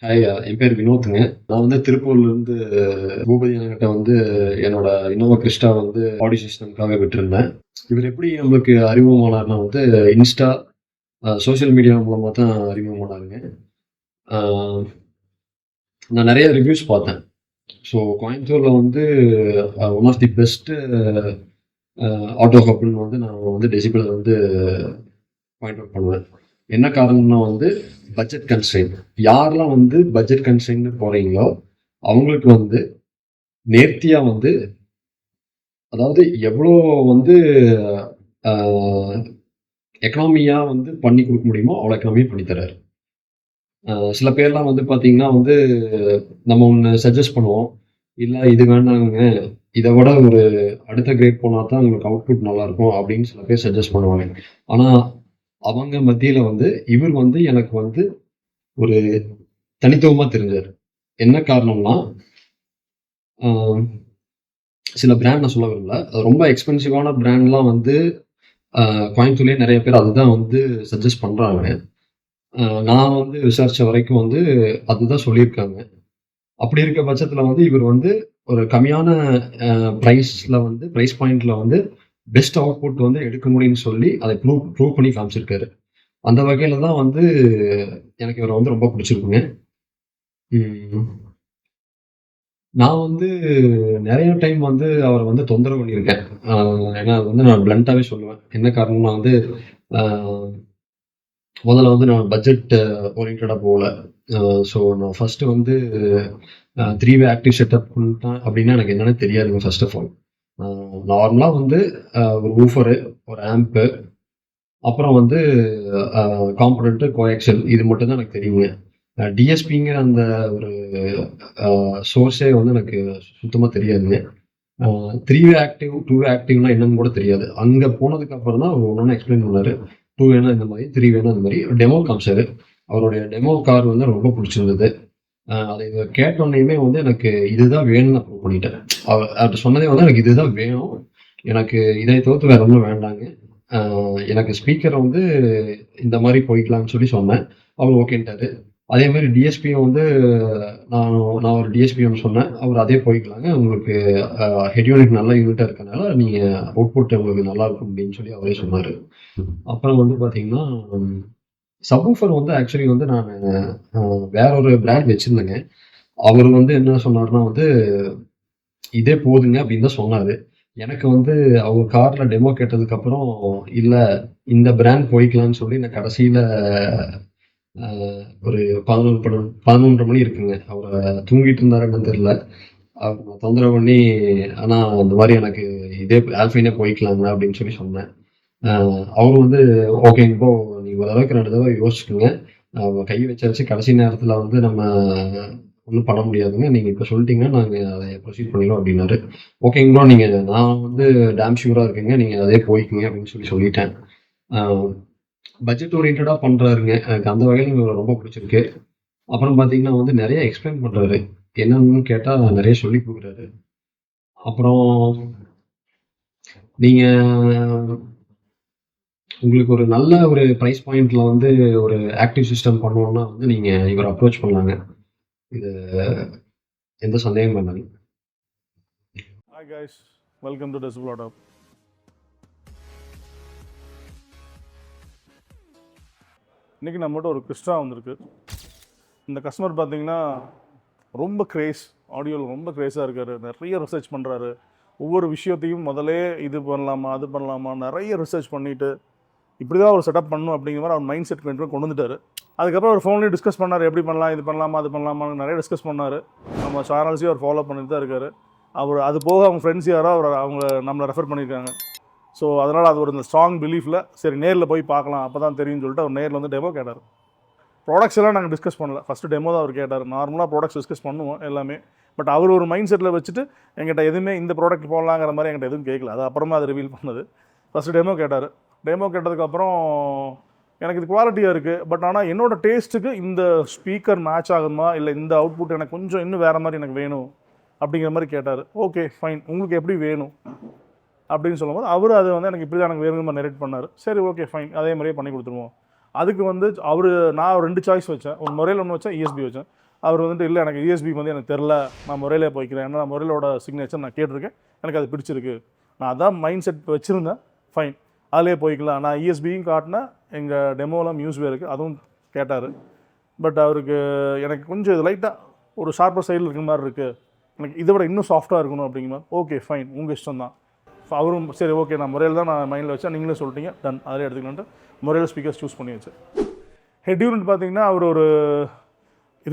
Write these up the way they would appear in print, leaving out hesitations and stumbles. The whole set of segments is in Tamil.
ஹாய் என் பேர் வினோத்துங்க. நான் வந்து திருப்பூர்லேருந்து பூபதி அண்ணன்கிட்ட வந்து என்னோட இன்னோவா கிறிஸ்டா வந்து ஆடியோ சிஸ்டம்க்காக விட்டிருந்தேன். இவர் எப்படி நம்மளுக்கு அறிமுகமானார்னா வந்து இன்ஸ்டா, சோசியல் மீடியா மூலமா தான் அறிமுகமானாருங்க. அ நான் நெறைய ரிவ்யூஸ் பார்த்தேன். ஸோ கோயம்புத்தூர்ல வந்து one of the best auto ஹப்ன்னு வந்து நான் வந்து டெசிபல வந்து பாயிண்ட் அவுட் பண்ணுவேன். என்ன காரணம்னா வந்து பட்ஜெட் கன்ஸ்ட்ரெயின்ட். யாரெல்லாம் வந்து பட்ஜெட் கன்ஸ்ட்ரெயின்ட்ன்னு போறீங்களோ, அவங்களுக்கு வந்து நேர்த்தியா வந்து அதாவது எவ்வளோ வந்து அ எக்கனாமியா வந்து பண்ணி குடுக்க முடியுமோ, அவ்வளோ எக்கனாமியா பண்ணி தராரு. சில பேர்லாம் வந்து பார்த்தீங்கன்னா வந்து, நம்ம ஒண்ணு சஜெஸ்ட் பண்ணுவோம். "இல்ல இது வேண்டாங்க. இத விட ஒரு அடுத்த கிரேட் போனா தான் உங்களுக்கு அவுட்புட் நல்லாருக்கும்." அப்படின்னு சில பேர் சஜெஸ்ட் பண்ணுவாங்க. ஆனா, அவங்க மத்தியில வந்து, இவர் வந்து எனக்கு வந்து ஒரு தனித்துவமா தெரிஞ்சாரு. என்ன காரணம்னா, அ சில பிராண்ட் நான் சொல்ல விரும்பல. அது ரொம்ப எக்ஸ்பென்சிவான பிராண்ட்லாம் வந்து கோயம்புத்தூர்லயே நெறைய பேர் அதுதான் வந்து சஜெஸ்ட் பண்றாங்க. நான் வந்து விசாரிச்ச வரைக்கும் வந்து அதுதான் சொல்லியிருக்காங்க. அப்படி இருக்க பட்சத்தில வந்து இவர் வந்து ஒரு கம்மியான பிரைஸ் பாயிண்ட்ல வந்து பெஸ்ட் அவுட்புட் வந்து எடுக்க முடியும்னு சொல்லி அத ப்ரூவ் பண்ணி காமிச்சிருக்காரு. அந்த வகையில தான் வந்து எனக்கு இவர வந்து ரொம்ப புடிச்சிருக்குங்க. ம். நான் வந்து நெறைய டைம் வந்து அவர வந்து தொந்தரவு பண்ணியிருக்கேன். அ ஏன்னா அது வந்து நான் பிளன்ட்டாவே சொல்லுவேன். என்ன காரணம்னா வந்து, அ முதல்ல வந்து நான் பட்ஜெட் ஓரியன்டடா போல. அ ஸோ நான் ஃபர்ஸ்ட்டு வந்து 3 வே ஆக்டிவ் செட்டப் அப்டின்னா எனக்கு என்னன்னே தெரியாதுங்க ஃபர்ஸ்ட் ஆஃப் ஆல். அ நார்மலா வந்து ஒரு வூஃபரு, ஒரு ஆம்ப்பு, அப்புறம் வந்து அ காம்போனன்ட், கோஆக்சியல் இது மட்டும் தான் எனக்கு தெரியுங்க. டிஎஸ்பிங்கிற அந்த ஒரு சோர்ஸே வந்து எனக்கு சுத்தமா தெரியாதுங்க. 3 வே ஆக்டிவ், 2 வே ஆக்டிவ்னா என்னன்னு கூட தெரியாது. அங்க போனதுக்கு அப்புறம் தான் அவர் ஒண்ணொண்ணா எக்ஸ்ப்ளைன் பண்ணாரு. 2 வேனா இந்த மாரி, 3 வேனா இந்த மாரி டெமோ காமிச்சாரு. அவருடைய டெமோ கார் வந்து ரொம்ப புடிச்சிருந்தது. அதை கேட்டோனயுமே வந்து எனக்கு இதுதான் வேணும்னு நான் ப்ரூவ் பண்ணிட்டேன். அவர்ட்ட சொன்னதே வந்து எனக்கு இதுதான் வேணும். எனக்கு இதை தவிர்த்து வேற ஒண்ணும் வேண்டாங்க. அ எனக்கு ஸ்பீக்கர் வந்து இந்த மாரி போய்க்கலாம்னு சொல்லி சொன்னேன். அவரு ஓகேன்ட்டாரு. அதே மாரி டிஎஸ்பியும் வந்து நான் நான் ஒரு டிஎஸ்பி ஒண்ணு சொன்னேன். அவரு அதே போய்க்கலாங்க. உங்களுக்கு ஹெட் யூனிட் நல்ல யூனிட்டா இருக்கனால, நீங்க அவுட்புட் உங்களுக்கு நல்லாருக்கும் அப்படின்னு சொல்லி அவரே சொன்னாரு. அப்புறம் வந்து பார்த்தீங்கன்னா, சப்வூஃபர் வந்து ஆக்சுவலி வந்து நானு அ வேற ஒரு பிராண்ட் வச்சிருந்தேங்க. அவரு வந்து என்ன சொன்னாருன்னா வந்து, "இதே போதுங்க" அப்படின்னு தான் சொன்னாரு. எனக்கு வந்து அவங்க கார்ல டெமோ கேட்டதுக்கப்புறம், இல்ல இந்த பிராண்ட் போய்க்கலான்னு சொல்லி நான் கடைசியில அ ஒரு 11 மணி இருக்குங்க. அவரு தூங்கிட்டு இருந்தாரா என்னன்னு தெரியல. அவர தொந்தரவு பண்ணி, "அண்ணா இந்த மாரி எனக்கு இதே ஆல்ஃபைனே போய்க்கலாங்கண்ணா" அப்படின்னு சொல்லி சொன்னேன். அ அவரும் வந்து ஓகேங்க ப்ரோ. நீங்க ஒரு தடவைக்கு 2 தடவ யோசிச்சுக்கங்க. கை வச்சாச்சு. கடைசி நேரத்தில வந்து நம்ம ஒண்ணும் பண்ண முடியாதுங்க. நீங்க இப்ப சொல்ட்டீங்கன்னா, நாங்க அத ப்ரொசீட் பண்ணிருவோம் அப்டின்னாரு. ஓகேங்க ப்ரோ. நான் வந்து டாம் ஷூரா இருக்கேங்க. நீங்க அதே போய்க்கங்க அப்டின்னு சொல்லிட்டேன். அ பட்ஜெட் ஓரியன்டடா பண்றாருங்க. எனக்கு அந்த வகையில இவர ரொம்ப புடிச்சிருக்கு. அப்புறம் பார்த்தீங்கன்னா வந்து நெறைய எக்ஸ்பிளைன் பண்றாரு. என்னன்னு கேட்டா நெறைய சொல்லிக் குடுக்குறாரு. அப்புறம் நீங்க உங்களுக்கு ஒரு நல்ல ஒரு பிரைஸ் பாயிண்ட்ல வந்து ஒரு ஆக்டிவ் சிஸ்டம் பண்ணணும்னா வந்து நீங்க இவர அப்ரோச் பண்ணலாங்க. இது எந்த சந்தேகமும் வேண்டாங்க. Hi guys, welcome to Decibel Auto. இன்றைக்கி நம்மகிட்ட ஒரு கிறிஸ்டா வந்திருக்கு. இந்த கஸ்டமர் பார்த்தீங்கன்னா ரொம்ப கிரேஸ், ஆடியோவில் ரொம்ப கிரேஸாக இருக்கார். நிறைய ரிசர்ச் பண்ணுறாரு. ஒவ்வொரு விஷயத்தையும் முதலே இது பண்ணலாமா அது பண்ணலாமா நிறைய ரிசர்ச் பண்ணிவிட்டு இப்படி தான் ஒரு செட்டப் பண்ணணும் அப்படிங்கிற மாதிரி அவர் மைண்ட் செட் கொண்டு வந்துட்டார். அதுக்கப்புறம் அவர் ஃபோன்லேயும் டிஸ்கஸ் பண்ணார். எப்படி பண்ணலாம், இது பண்ணலாமா அது பண்ணலாமான்னு நிறைய டிஸ்கஸ் பண்ணார். நம்ம சேனல்ஸையும் அவர் ஃபாலோ பண்ணிட்டு தான் இருக்கார். அவர் அது போக அவங்க ஃப்ரெண்ட்ஸ் யாரோ அவங்க நம்மளை ரெஃபர் பண்ணியிருக்காங்க. ஸோ அதனால் அது ஒரு இந்த ஸ்ட்ராங் பிலீஃபில் சரி நேரில் போய் பார்க்கலாம் அப்போ தான் தெரியும்னு சொல்லிட்டு அவர் நேரில் வந்து டெமோ கேட்டார். ப்ராடக்ட்ஸ் எல்லாம் நாங்கள் டிஸ்கஸ் பண்ணல. ஃபஸ்ட்டு டெமோ தான் அவர் கேட்டார். நார்மலாக ப்ராடக்ட்ஸ் டிஸ்கஸ் பண்ணுவோம் எல்லாமே. பட் அவர் ஒரு மைண்ட் செட்டில் வச்சுட்டு எங்கிட்ட எதுவுமே இந்த ப்ராடக்ட் போடலாங்கிற மாதிரி எங்கிட்ட எதுவும் கேட்கல. அது அப்புறமா அது ரிவீல் பண்ணது. ஃபஸ்ட்டு டெமோ கேட்டார். டெமோ கேட்டதுக்கப்புறம் எனக்கு இது குவாலிட்டியாக இருக்குது, பட் ஆனால் என்னோடய டேஸ்ட்டுக்கு இந்த ஸ்பீக்கர் மேட்ச் ஆகுமா, இல்லை இந்த அவுட்புட் எனக்கு கொஞ்சம் இன்னும் வேறு மாதிரி எனக்கு வேணும் அப்படிங்கிற மாதிரி கேட்டார். ஓகே ஃபைன், உங்களுக்கு எப்படி வேணும் அப்படின்னு சொல்லும்போது அவர் அது வந்து எனக்கு இப்படி தான் எனக்கு வேணுங்கிற மாதிரி நெரேட் பண்ணார். சரி ஓகே ஃபைன், அதே மாதிரியே பண்ணி கொடுத்துருவோம். அதுக்கு வந்து நான் 2 சாய்ஸ் வச்சேன். ஒரு முறையில் ஒன்று வச்சேன், இஎஸ்பி வச்சேன். அவர் வந்துட்டு இல்லை எனக்கு யூஎஸ்பி வந்து எனக்கு தெரில, நான் முறையிலே போய்க்கிறேன், ஏன்னா முறையிலோட சிக்னேச்சர் நான் கேட்டிருக்கேன், எனக்கு அது பிடிச்சிருக்கு, நான் அதான் மைண்ட் செட் வச்சுருந்தேன், ஃபைன் அதிலே போய்க்கலாம். நான் யூஎஸ்பியும் காட்டினேன், எங்கள் டெமோலாம் மியூஸ்வே இருக்குது, அதுவும் கேட்டார். பட் அவருக்கு எனக்கு கொஞ்சம் இது லைட்டாக ஒரு ஷார்ப்பர் சைடில் இருக்கிற மாதிரி இருக்குது, எனக்கு இதை விட இன்னும் சாஃப்டாக இருக்கணும் அப்படிங்கிற மாதிரி. ஓகே ஃபைன், உங்கள் இஷ்டம் தான். அவரும் சரி ஓகே நான் முறையில் தான் நான் மைண்டில் வச்சா, நீங்களே சொல்லிட்டீங்க, டன் அதிலே எடுத்துக்கலான்ட்டு முறையில் ஸ்பீக்கர்ஸ் சூஸ் பண்ணி வச்சு. ஹெட் யூனிட் பார்த்தீங்கன்னா அவர் ஒரு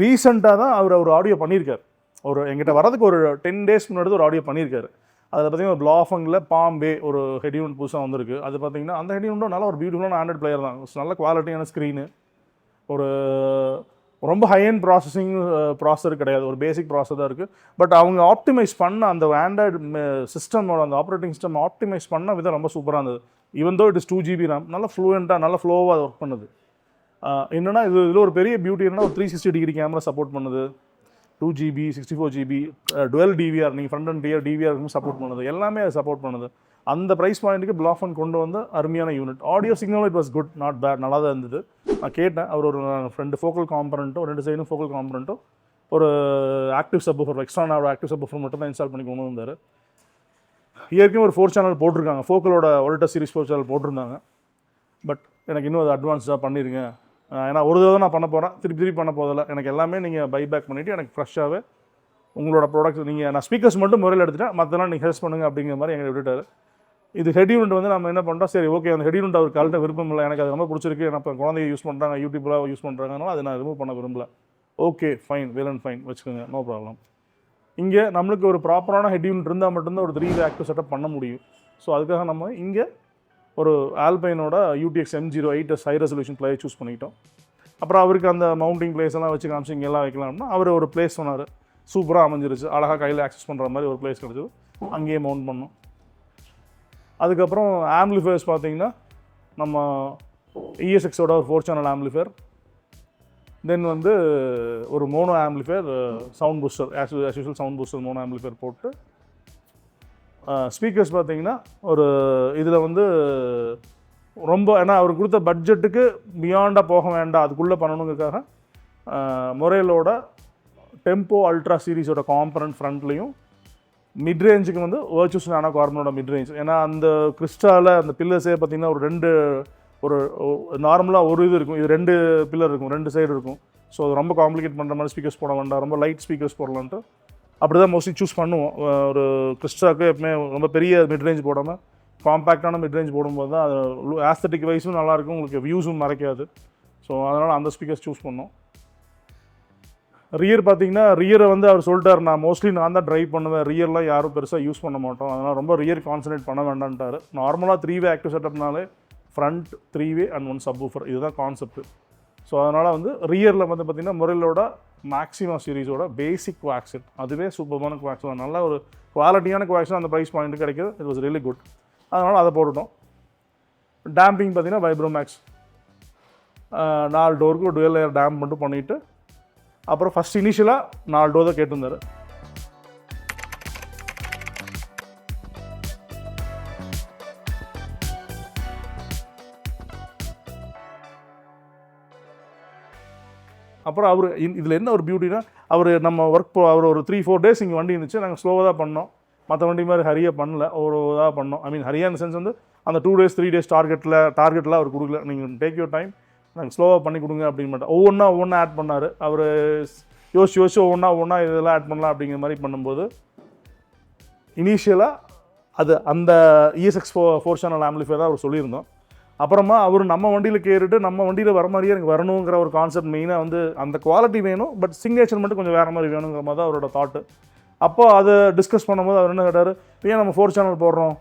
ரீசெண்டாக தான் அவர் ஆடியோ பண்ணியிருக்கார். ஒரு எங்கிட்ட வரதுக்கு ஒரு 10 days முன்னாடி ஒரு ஆடியோ பண்ணியிருக்காரு. அதில் பார்த்தீங்கன்னா ஒரு பிளாஃபங்கில் பாம்பே ஒரு ஹெட் யூனிட் புதுசாக வந்திருக்கு. அது பார்த்தீங்கன்னா அந்த ஹெட் யூனிட்டும் நல்ல ஒரு பியூட்டிஃபுல்லான ஆண்ட்ராய்ட் பிளேயர் தான், நல்ல குவாலிட்டியான ஸ்க்ரீனு, ஒரு ரொம்ப ஹை அண்ட் ப்ராசஸர் கிடையாது, ஒரு பேசிக் ப்ராசஸர் தான் இருக்குது. பட் அவங்க ஆப்டிமைஸ் பண்ண அந்த ஆண்ட்ராய்டு சிஸ்டமோட அந்த ஆப்ரேட்டிங் சிஸ்டம் ஆப்டிமைஸ் பண்ண விதம் ரொம்ப சூப்பராக இருந்தது. Even though it is 2 GB RAM, நல்லா ஃப்ளூயண்ட்டாக நல்ல ஃப்ளோவாக ஒர்க் பண்ணுது. என்னென்னா இதில் ஒரு பெரிய பியூட்டி என்னன்னா ஒரு 360 டிகிரி கேமரா சப்போர்ட் பண்ணுது, 2 GB 64 GB டுவெல் டிவிஆர், நீங்கள் ஃப்ரண்ட் அண்ட் டிவிஆருக்கும் சப்போர்ட் பண்ணுது, எல்லாமே அது சப்போர்ட் பண்ணுது. அந்த ப்ரைஸ் பாயிண்ட்டுக்கு பிளாஃபன் கொண்டு வந்து அருமையான unit. Audio signal it was good, not bad, நல்லா தான் இருந்தது. நான் கேட்டேன், அவர் ஒரு ஃப்ரெண்டு ஃபோக்கல் காம்பனண்ட்டும் 2 சைடும் ஃபோக்கல் காம்பனண்ட்டும் ஒரு ஆக்டிவ் சப்வூஃபர், எக்ஸ்ட்ரானோட ஆக்டிவ் சப்வூஃபர் மட்டும் தான் இன்ஸ்டால் பண்ணி கொண்டு வந்தார். ஏற்கனவே ஒரு 4 சேனல் போட்டிருக்காங்க, ஃபோக்கலோட ஒல்டர் சீரிஸ் 4 சேனல் போட்டிருந்தாங்க. பட் எனக்கு இன்னும் அது அட்வான்ஸாக பண்ணிடுங்க, ஏன்னா ஒரு தடவை நான் பண்ண போகிறேன், திருப்பி பண்ண போதில்லை, எனக்கு எல்லாமே நீங்கள் பைபேக் பண்ணிவிட்டு எனக்கு ஃப்ரெஷ்ஷாகவே உங்களோட ப்ராடக்ட் நீங்கள், நான் ஸ்பீக்கர்ஸ் மட்டும் முறையில் எடுத்துட்டேன், மற்றெல்லாம் நீங்கள் ஹெல்ப் பண்ணுங்கள் அப்படிங்கிற மாதிரி எங்களை விட்டுட்டார். இது ஹெட் யூனிட் வந்து நம்ம என்ன பண்ணுறோம், சரி ஓகே அந்த ஹெட் யூனிட் அவர் கழட்ட விருப்பம் இல்லை, எனக்கு அது ரொம்ப பிடிச்சிருக்கு, நான் இப்போ குழந்தைய யூஸ் பண்ணுறாங்க, யூடியூப்லாம் யூஸ் பண்ணுறாங்கனால அதை நான் ரிமூவ் பண்ண விரும்பல. Okay fine, well and fine, வச்சுக்கோங்க, நோ ப்ராப்ளம். இங்கே நம்மளுக்கு ஒரு ப்ராப்பரான ஹெட் யூனிட் இருந்தால் மட்டும்தான் ஒரு 3 ஆக்டிவ் செட்டப் பண்ண முடியும். ஸோ அதுக்காக நம்ம இங்கே ஒரு ஆல்பைனோட UTX M08 high resolution play choose பண்ணிக்கிட்டோம். அப்புறம் அவருக்கு அந்த மவுண்டிங் பிளேஸ் எல்லாம் வச்சு காமிச்சு இங்கே எல்லாம் வைக்கலாம்னா அவர் ஒரு பிளேஸ் சொன்னார், சூப்பராக அமைஞ்சிருச்சு, அழகாக கையில் ஆக்சஸ் பண்ணுற மாதிரி ஒரு பிளேஸ் கிடச்சிது, அங்கேயே மவுண்ட் பண்ணோம். அதுக்கப்புறம் ஆம்பிளிஃபயர்ஸ் பார்த்தீங்கன்னா நம்ம ESXோட ஒரு 4 சேனல் ஆம்பிளிஃபயர், தென் வந்து ஒரு mono amplifier sound booster, as usual sound booster mono amplifier போட்டு, ஸ்பீக்கர்ஸ் பார்த்தீங்கன்னா ஒரு இதில் வந்து ரொம்ப, ஏன்னா அவர் கொடுத்த பட்ஜெட்டுக்கு பியாண்டாக போக வேண்டாம், அதுக்குள்ளே பண்ணணுங்கிறதுக்காக மொரேலோட டெம்போ அல்ட்ரா சீரிஸோட காம்பனண்ட் ஃப்ரண்ட்லேயும் மிட் ரேஞ்சுக்கு வந்து வர்ச்சுஸ் நானோ கார்பனோட மிட் ரேஞ்ச், ஏன்னா அந்த கிறிஸ்டாவில் அந்த பில்லர்ஸே பார்த்திங்கன்னா ஒரு நார்மலாக ஒரு இது இருக்கும், இது 2 பில்லர் இருக்கும், 2 சைடு இருக்கும். ஸோ அது ரொம்ப காம்ப்ளிகேட் பண்ணுற மாதிரி ஸ்பீக்கர்ஸ் போட வேண்டாம், ரொம்ப லைட் ஸ்பீக்கர்ஸ் போடலான்ட்டு அப்படி தான் மோஸ்ட்லி சூஸ் பண்ணுவோம். ஒரு கிறிஸ்டாவுக்கு எப்பவுமே ரொம்ப பெரிய மிட் ரேஞ்ச் போடாமல் காம்பேக்டான மிட் ரேஞ்ச் போடும்போது தான் அது ஆஸ்தட்டிக் வைஸும் நல்லாயிருக்கும், உங்களுக்கு வியூஸும் மறைக்காது. ஸோ அதனால் அந்த ஸ்பீக்கர்ஸ் சூஸ் பண்ணோம். ரியர் பார்த்தீங்கன்னா ரியரை வந்து அவர் சொல்லிட்டார், நான் மோஸ்ட்லி நான் தான் ட்ரைவ் பண்ணுவேன், ரியர்லாம் யாரும் பெருசாக யூஸ் பண்ண மாட்டோம், அதனால் ரொம்ப ரியர் கான்சன்ட்ரேட் பண்ண வேண்டான்ட்டார். நார்மலாக 3 வே ஆக்டிவ் செட்டப்னாலே ஃப்ரண்ட் 3 வே அண்ட் 1 சப்வூஃபர், இதுதான் கான்செப்ட். ஸோ அதனால் வந்து ரியரில் வந்து பார்த்திங்கன்னா முறையிலோட மேக்ஸிமா சீரிஸோட பேசிக் குவாக்ஸன், அதுவே சூப்பரான குவாக்ஸன், நல்ல ஒரு குவாலிட்டியான குவாக்ஸன் அந்த ப்ரைஸ் பாயிண்ட்டு கிடைக்கிது, இட் வாஸ் ரியலி குட். அதனால் அதை போட்டுட்டோம். டேம்பிங் பார்த்திங்கன்னா வைப்ரோமேக்ஸ் 4 டோருக்கு டுவெல் லேயர் டேம்ப் மட்டும் பண்ணிவிட்டு, அப்புறம் ஃபஸ்ட் இனிஷியலாக 4 டோர் தான் கேட்டிருந்தார். அப்புறம் அவர் இதில் என்ன ஒரு பியூட்டினா, அவர் நம்ம அவர் ஒரு 3-4 டேஸ் இங்கே வண்டி இருந்துச்சு, நாங்கள் ஸ்லோவாக தான் பண்ணோம், மற்ற வண்டி மாதிரி ஹரியாக பண்ணல, ஒரு இதாக பண்ணோம். ஐ மீன் ஹரியாக இந்த சென்ஸ் வந்து அந்த 2 days 3 days டார்கெட்லாம் அவர் கொடுக்கல, நீங்கள் டேக் யூர் டைம், நாங்கள் ஸ்லோவாக பண்ணி கொடுங்க அப்படின்னு மட்டும் ஒவ்வொன்றா ஆட் பண்ணார். அவர் யோசிச்சு ஒவ்வொன்றா இதெல்லாம் ஆட் பண்ணலாம் அப்படிங்கிற மாதிரி பண்ணும்போது இனிஷியலாக அது அந்த ESX 4 சேனல் ஆம்பிளிஃபயர் தான் அவர் சொல்லியிருந்தோம். அப்புறமா அவர் நம்ம வண்டியில் கேட்டுட்டு நம்ம வண்டியில் வர மாதிரியே எனக்கு வரணுங்கிற ஒரு கான்செப்ட், மெயினாக வந்து அந்த குவாலிட்டி வேணும், பட் சிக்னேச்சர் மட்டும் கொஞ்சம் வேறு மாதிரி வேணுங்கிற மாதிரி தான் அவரோட தாட்டு. அப்போ அதை டிஸ்கஸ் பண்ணும்போது அவர் என்ன கேட்டார், ஏன் நம்ம 4 சேனல் போடுறோம்,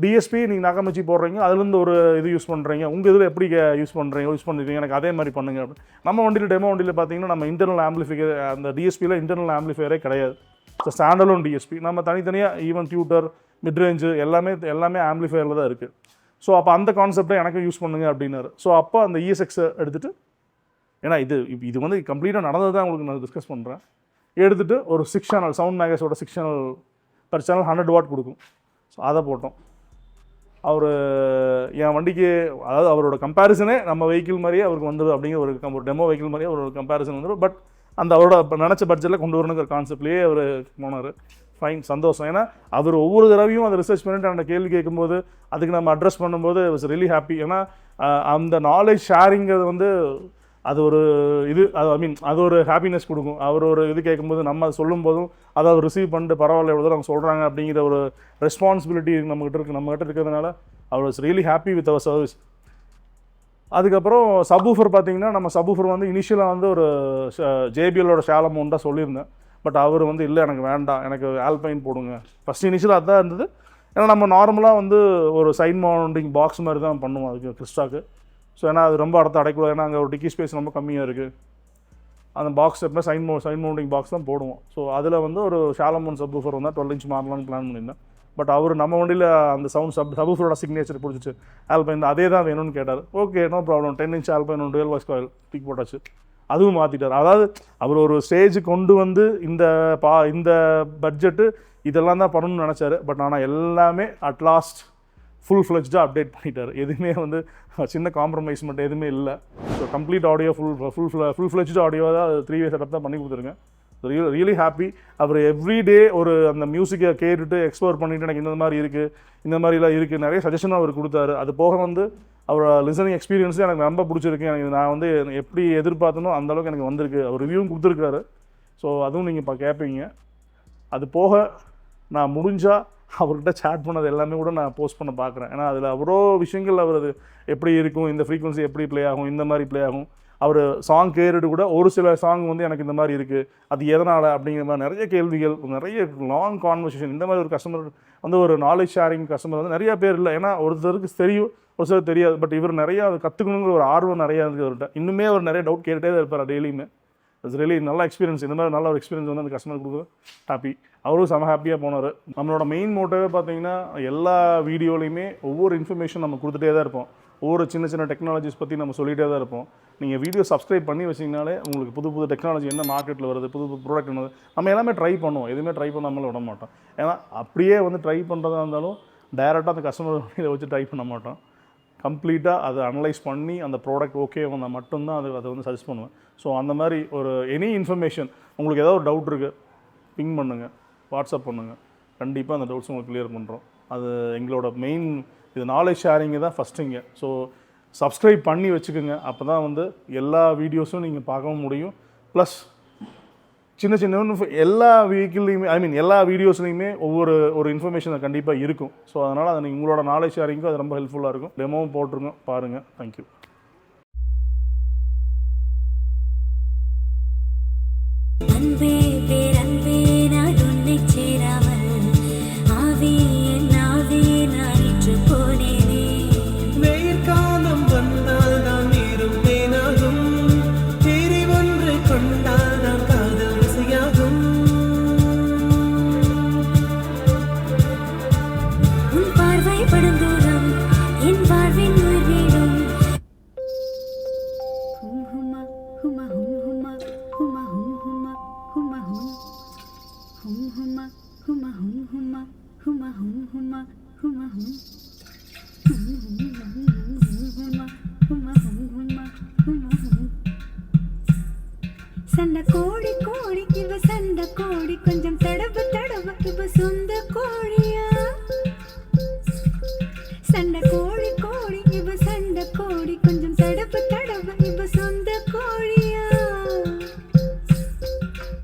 DSP நீங்கள் நகமச்சி போடுறீங்க, அதுலேருந்து ஒரு இது யூஸ் பண்ணுறீங்க, உங்கள் இதில் எப்படி யூஸ் பண்ணுறீங்க, எனக்கு அதே மாதிரி பண்ணுங்க அப்படின்னு. நம்ம வண்டியில் டெமோ வண்டியில் பார்த்தீங்கன்னா நம்ம இன்டர்னல் ஆம்பிளிஃபையர், அந்த DSPயில் இன்டர்னல் ஆம்பிளிஃபையரே கிடையாது, ஸோ ஸ்டாண்டலோன் DSP, நம்ம தனித்தனியாக ஈவன் டியூட்டர் மிட்ரேஞ்சு எல்லாமே ஆம்பிளிஃபையரில் தான் இருக்குது. ஸோ அப்போ அந்த கான்செப்டை எனக்கு யூஸ் பண்ணுங்க அப்படின்னாரு. ஸோ அப்போ அந்த ESX எடுத்துகிட்டு, ஏன்னா இது வந்து கம்ப்ளீட்டாக நடந்தது தான் உங்களுக்கு நான் டிஸ்கஸ் பண்ணுறேன், எடுத்துகிட்டு ஒரு 6 சேனல் சவுண்ட் மேகஸோட 6 சேனல் பர் சேனல் 100 வாட் கொடுக்கும். ஸோ அதை போட்டோம். அவர் என் வண்டிக்கு, அதாவது அவரோட கம்பேரிசனே நம்ம வெஹிக்கிள் மாதிரியே அவருக்கு வந்தது அப்படிங்கிற ஒரு டெமோ வெஹிக்கிள் மாதிரியே ஒரு கம்பேரிசன் வந்துடும். பட் அந்த அவரோட நினச்ச பட்ஜெட்டில் கொண்டு வரணுங்கிற கான்செப்ட்லேயே அவர் போனார். ஃபைன், சந்தோஷம். ஏன்னா அவர் ஒவ்வொரு தடவையும் அதை ரிசர்ச் பண்ணிட்டு அந்த கேள்வி கேட்கும்போது அதுக்கு நம்ம அட்ரஸ் பண்ணும்போது வாஸ் ரியலி ஹாப்பி. ஏன்னா அந்த நாலேஜ் ஷேரிங்கிறது வந்து அது ஒரு இது, அது ஐ மீன் அது ஒரு ஹாப்பினஸ் கொடுக்கும். அவர் ஒரு இது கேட்கும்போது நம்ம அதை சொல்லும் போதும் அதை அவர் ரிசீவ் பண்ணிட்டு பரவாயில்ல எவ்வளோ அவங்க சொல்கிறாங்க அப்படிங்கிற ஒரு ரெஸ்பான்சிபிலிட்டி நம்மகிட்ட இருக்கிறதுனால அவர் வாஸ் ரியலி ஹாப்பி வித் அவர் சர்வீஸ். அதுக்கப்புறம் சப்வூஃபர் பார்த்தீங்கன்னா, நம்ம சப்வூஃபர் வந்து இனிஷியலாக வந்து ஒரு ஜேபிஎல்லோட ஷாலமோன் தான் சொல்லியிருந்தேன். பட் அவர் வந்து இல்லை எனக்கு வேண்டாம், எனக்கு ஆல்பைன் போடுங்க. ஃபஸ்ட் இனிஷியலாக அதுதான் இருந்தது. ஏன்னா நம்ம நார்மலாக வந்து ஒரு சைன் மவுண்டிங் பாக்ஸ் மாதிரி தான் பண்ணுவோம் அதுக்கு கிறிஸ்டாக்கு. ஸோ ஏன்னா அது ரொம்ப இடத்த அடைக்கூடாது, ஏன்னா அங்கே ஒரு டிக்கி ஸ்பேஸ் ரொம்ப கம்மியாக இருக்குது. அந்த பாக்ஸ் எப்போ சைன் மவுண்டிங் பாக்ஸ் தான் போடுவோம். ஸோ அதில் வந்து ஒரு ஷாலமோன் சப்வூஃபர் வந்தால் 12 இன்ச் மாறலாம்னு பிளான் பண்ணியிருந்தேன். பட் அவர் நம்ம வண்டியில் அந்த சவுண்ட் சப்வூஃபரோட சிக்னேச்சர் பிடிச்சிச்சு, ஆல்பைன் அதே தான் வேணும்னு கேட்டார். Okay, no problem, 10 inch Alpine ஒன்று டுவெல் வாய்ஸ் காயில் தூக்கி போட்டாச்சு. அதுவும் மாற்றிட்டார். அதாவது அவர் ஒரு ஸ்டேஜ் கொண்டு வந்து இந்த பட்ஜெட்டு இதெல்லாம் தான் பண்ணணும்னு நினச்சாரு. பட் ஆனால் எல்லாமே அட்லாஸ்ட் ஃபுல் ஃப்ளெஜ்டாக அப்டேட் பண்ணிட்டார். எதுவுமே வந்து சின்ன காம்ப்ரமைஸ் மட்டும் எதுவுமே இல்லை. So complete audio full fledged audio தான் 3-way செட்டப் தான் பண்ணி கொடுத்துருங்க. Really happy. அவர் எவ்ரிடே ஒரு அந்த மியூசிக்கை கேட்டுட்டு எக்ஸ்ப்ளோர் பண்ணிவிட்டு எனக்கு இந்த மாதிரி இருக்குது, இந்த மாதிரிலாம் இருக்குது, நிறைய சஜஷனும் அவர் கொடுத்தாரு. அது போக வந்து அவரோட லிசனிங் எக்ஸ்பீரியன்ஸும் எனக்கு ரொம்ப பிடிச்சிருக்கு. எனக்கு நான் வந்து எப்படி எதிர்பார்த்தனோ அந்தளவுக்கு எனக்கு வந்திருக்கு. அவர் ரிவ்யூவும் கொடுத்துருக்காரு. ஸோ அதுவும் நீங்கள் இப்போ கேட்பீங்க. அது போக நான் முடிஞ்சால் அவர்கிட்ட சேட் பண்ணது எல்லாமே கூட நான் போஸ்ட் பண்ண பார்க்குறேன். ஏன்னா அதில் அவ்வளோ விஷயங்கள் அவர் எப்படி இருக்கும், இந்த ஃப்ரீக்வன்சி எப்படி ப்ளே ஆகும், இந்த மாதிரி ப்ளே ஆகும். அவர் சாங் கேட்டுட்டு கூட ஒரு சில சாங் வந்து எனக்கு இந்த மாதிரி இருக்குது, அது எதனால் அப்படிங்கிற மாதிரி நிறைய கேள்விகள், நிறைய லாங் கான்வர்சேஷன். இந்த மாதிரி ஒரு கஸ்டமர் வந்து ஒரு நாலேஜ் ஷேரிங் கஸ்டமர் வந்து நிறைய பேர் இல்லை. ஏன்னா ஒருத்தருக்கு தெரியும், ஒரு சிலர் தெரியாது. பட் இவர் நிறையா அதை கற்றுக்கணுங்கிற ஒரு ஆர்வம் நிறையா இருக்குது அவர்கிட்ட. இன்னுமே அவர் நிறைய டவுட் கேட்டுகிட்டே தான் இருப்பார் டெய்லியுமே. இட்ஸ் ரியலி நல்ல எக்ஸ்பீரியன்ஸ். இந்த மாதிரி நல்ல ஒரு எக்ஸ்பீரியன்ஸ் வந்து அந்த கஸ்டமர் கொடுக்குறது ஹாப்பி. அவரும் செம ஹாப்பியாக போனார். நம்மளோட மெயின் மோட்டிவே பார்த்தீங்கன்னா, எல்லா வீடியோலையுமே ஒவ்வொரு இன்ஃபர்மேஷன் நம்ம கொடுத்துட்டே தான் இருப்போம். ஒவ்வொரு சின்ன சின்ன டெக்னாலஜிஸ் பற்றி நம்ம சொல்லிகிட்டே தான் இருப்போம். நீங்கள் வீடியோ சப்ஸ்கிரைப் பண்ணி வச்சிங்கனாலே உங்களுக்கு புது புது டெக்னாலஜி என்ன மார்க்கெட்டில் வருது, புது புது ப்ராடக்ட் என்னது, நம்ம எல்லாமே ட்ரை பண்ணுவோம். எதுவுமே ட்ரை பண்ணாமல் விட மாட்டோம். ஏன்னா அப்படியே வந்து ட்ரை பண்ணுறதா இருந்தாலும் டைரெக்டாக அந்த கஸ்டமர் இதை வச்சு ட்ரை பண்ண மாட்டோம். கம்ப்ளீட்டாக அதை அனலைஸ் பண்ணி அந்த ப்ராடக்ட் ஓகே வந்தால் மட்டும்தான் அதை வந்து சஜஸ்ட் பண்ணுவேன். ஸோ அந்த மாதிரி ஒரு எனி இன்ஃபர்மேஷன் உங்களுக்கு ஏதாவது ஒரு டவுட் இருக்குது, பிங் பண்ணுங்கள், வாட்ஸ்அப் பண்ணுங்கள். கண்டிப்பாக அந்த டவுட்ஸ் உங்களுக்கு கிளியர் பண்ணுறோம். அது எங்களோட மெயின் இது நாலேஜ் ஷேரிங்கு தான் ஃபஸ்ட்டுங்க. ஸோ சப்ஸ்கிரைப் பண்ணி வச்சுக்கோங்க. அப்போ தான் வந்து எல்லா வீடியோஸும் நீங்கள் பார்க்கவும் முடியும். ப்ளஸ் சின்ன சின்ன எல்லா வெஹிக்கிள்லையுமே எல்லா வீடியோஸ்லையுமே ஒரு இன்ஃபர்மேஷன் கண்டிப்பாக இருக்கும். ஸோ அதனால் அது உங்களோட நாலேஜ் ஷேரிங்க்கும் அது ரொம்ப ஹெல்ப்ஃபுல்லாக இருக்கும். டெமோவும் போட்டுருங்க, பாருங்கள். தேங்க்யூ. அன்பே பேரன்பே நான் உன்னை சேராமல் ஆவே என் ஆவே நான் இன்று போனேனே. வெயிற்காலம் வந்தால் தான் இருப்பேனாகும், தேரி ஒன்று கொண்டால் தான் காதல் ருசியாகும். உன் பார்வை படும் தூரம் என் வாழ்வின் உயிர் வீடும். ஹும் ஹுமா ஹுமா ஹும் ஹுமா ஹுமா ஹும் ஹுமா ஹுமா ஹும் ஹும் ஹுமா ஹுமா ஹும் ஹுமா ஹுமா ஹும் ஹுமா ஹுமா ஹும் சண்டை கோழி கோழி இவ சண்டை கோழி கொஞ்சம் தடவு தடவு இவ சொந்த கோழியா. சண்டை கோழி கோழி இவ சண்டை கோழி கொஞ்சம் தடவு தடவு இவ சொந்த கோழியா.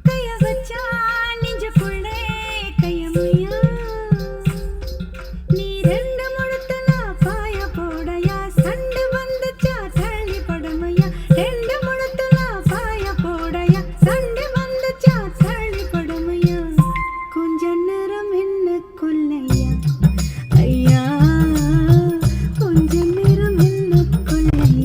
கைய வச்சா நெஞ்சுக்குள்ளே கையமுயா, நீ ரெண்டு முழுத்தல பாய போடையா. சண்டை வந்துச்சா தள்ளி படுமையா, ரெண்டு முழுத்தல பாய போடையா. சண்டை வந்துச்சா தள்ளி படுமையா, கொஞ்ச நேரம் என்ன கொல்லையா ஐயா, கொஞ்ச நேரம் என்ன கொல்லையா.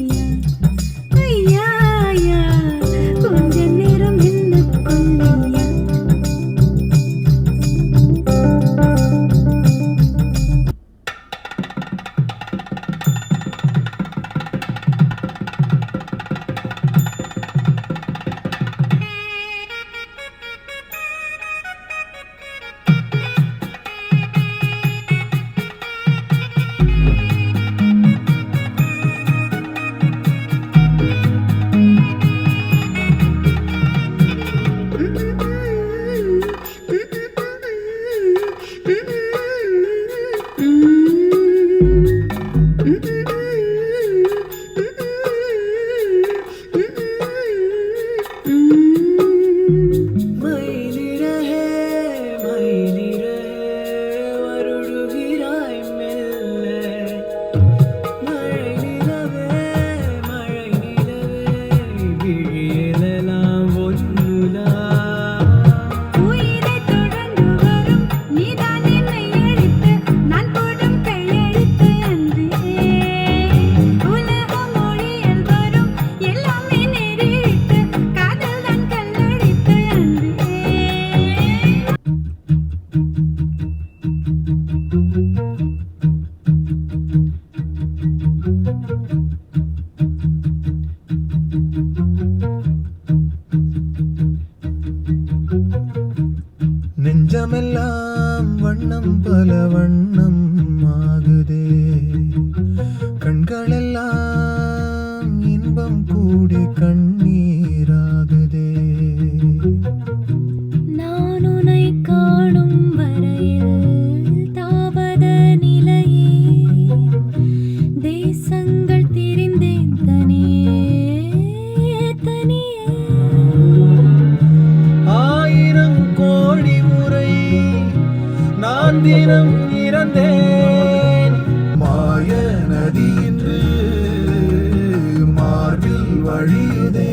கூடி கண்ணீராகுதே. நான் உன்னை காணும் வரையில் தாபத நிலையே தேசங்கள் திரிந்தேன் தனியே தனியே. 1000 கோடி முறை நான் தினம் இறந்தேன். மாய நதி இன்று மார்பில் வழியுதே.